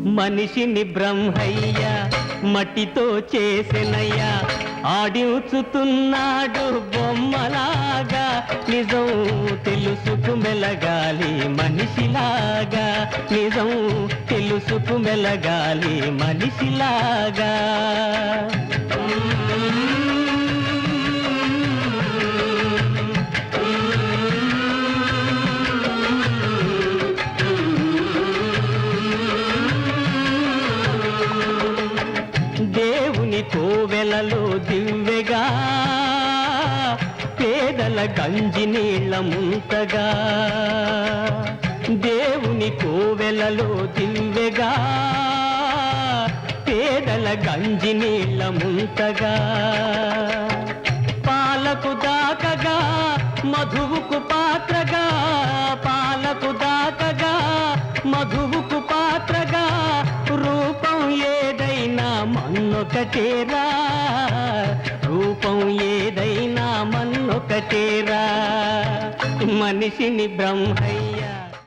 మనిషిని బ్రహ్మయ్య మట్టితో చేసెనయ్యా, ఆడించుతున్నాడు బొమ్మలాగా. నిజం తెలుసుకు మెలగాలి మనిషిలాగా, నిజం తెలుసుకు మెలగాలి మనిషిలాగా. దేవుని కోవెలలో దివ్వెగా, పేదల గంజి నీళ్ళ ముంతగా. దేవుని కోవెలలో దివ్వెగా, పేదల గంజి నీళ్ళ ముంతగా. పాలకు దాకగా మధువుకు పాత్రగా, పాలకు దాకగా మధువుకు పాత్రగా. రూపం ఏదైనా మన్నొకటేరా, రూపం ఏదైనా మన్నొకటేరా. మనిషిని బ్రహ్మయ్య